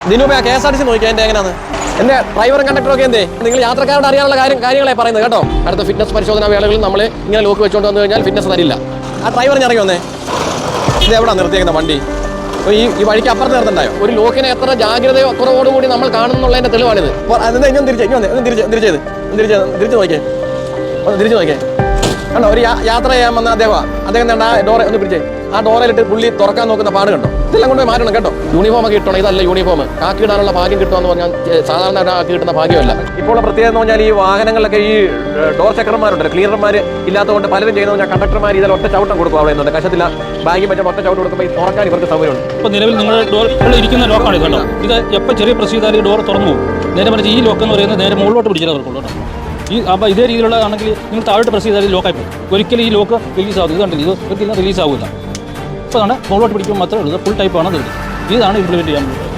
ഇതിനുമ്പ് KSRTC നോക്കിയാൽ എൻ്റെ എങ്ങനെയാണ് എൻ്റെ ഡ്രൈവറും കണ്ടക്ടറൊക്കെ എന്തേ നിങ്ങൾ യാത്രക്കാരോട് അറിയാനുള്ള കാര്യങ്ങളെ പറയുന്നത് കേട്ടോ. അടുത്ത ഫിറ്റ്നസ് പരിശോധന വേളകളിൽ നമ്മൾ ഇങ്ങനെ ലോക്ക് വെച്ചുകൊണ്ട് വന്നു കഴിഞ്ഞാൽ ഫിറ്റ്നസ് തരില്ല. ആ ഡ്രൈവറിന് ഇറങ്ങി വന്നേ. ഇത് എവിടെ നിർത്തിയേക്കുന്ന വണ്ടി? ഈ വഴിക്ക് അപ്പുറത്ത് നിർത്തണ്ടായോ? ഒരു ലോക്കിനെ എത്ര ജാഗ്രതയോ കുറവോടുകൂടി നമ്മൾ കാണുന്നുള്ളതിൻ്റെ തെളിവാണിത്. അതെന്താ ഇഞ്ഞൊന്ന് തിരിച്ച് നോക്കിയേ കണ്ടോ. ഒരു യാത്ര ചെയ്യാൻ വന്ന അദ്ദേഹം ആ ഡോറെ ഒന്ന് പിടിച്ചേ. ആ ഡോറയിലിട്ട് പുള്ളി തുറക്കാൻ നോക്കുന്ന പാട് കണ്ടോ. ഇതെല്ലാം കൊണ്ട് മാറ്റണം കേട്ടോ. യൂണിഫോം ഒക്കെ ഇട്ടണം. ഇതല്ല യൂണിഫോം. കാക്കി ഇടാനുള്ള ഭാഗ്യം കിട്ടുമെന്ന് പറഞ്ഞാൽ സാധാരണ കാക്കി കിട്ടുന്ന ഭാഗ്യമല്ല. ഇപ്പോൾ പ്രത്യേകത എന്ന് പറഞ്ഞാൽ ഈ വാഹനങ്ങളിലൊക്കെ ഈ ഡോർ ചെക്കർമാരുണ്ട്, ക്ലീനർമാർ ഇല്ലാത്തതുകൊണ്ട് പലരും ചെയ്യുന്നത് പറഞ്ഞാൽ കണ്ടക്ടർമാർ ഇതിൽ ഒറ്റ ചവിട്ടം കൊടുക്കും. അവിടെ നിന്നുണ്ട് കശത്തില്ല ബാഗിൽ പറ്റും ഒറ്റ ചവിട്ട് കൊടുക്കുമ്പോൾ ഈ തുറക്കാൻ ഇവർക്ക് സൗകര്യമുണ്ട്. ഇപ്പോൾ നിലവിൽ നിങ്ങളുടെ ഡോർ ഇരിക്കുന്ന ലോക്കാണ് ഇത് കേട്ടോ. ഇത് എപ്പോൾ ചെറിയ പ്രസ് ചെയ്താലും ഡോർ തുറന്നു പോകും. നേരെ മറിച്ച് ഈ ലോക്ക് എന്ന് പറയുന്നത് നേരെ മുകളിലോട്ട് പിടിച്ചാൽ അവർക്കുള്ളൂ കേട്ടോ. അപ്പോൾ ഇതേ രീതിയിലുള്ളതാണെങ്കിൽ നിങ്ങൾ താഴോട്ട് പ്രസ് ചെയ്താൽ ലോക്കായി പോകും. ഒരിക്കലും ഈ ലോക്ക് റിലീസ് ആകും. ഇത് കണ്ടില്ല, ഇത് ഒരിക്കലും റിലീസ് ആകില്ല. ഇപ്പോൾ ആണ് മുകളിലോട്ട് പിടിക്കുമ്പോൾ മാത്രമേ ഉള്ളൂ. ഫുൾ ടൈപ്പാണ് ഇത്. ഇതാണ് ഇംപ്ലിമെൻറ്റ് ചെയ്യാൻ പറ്റുന്നത്.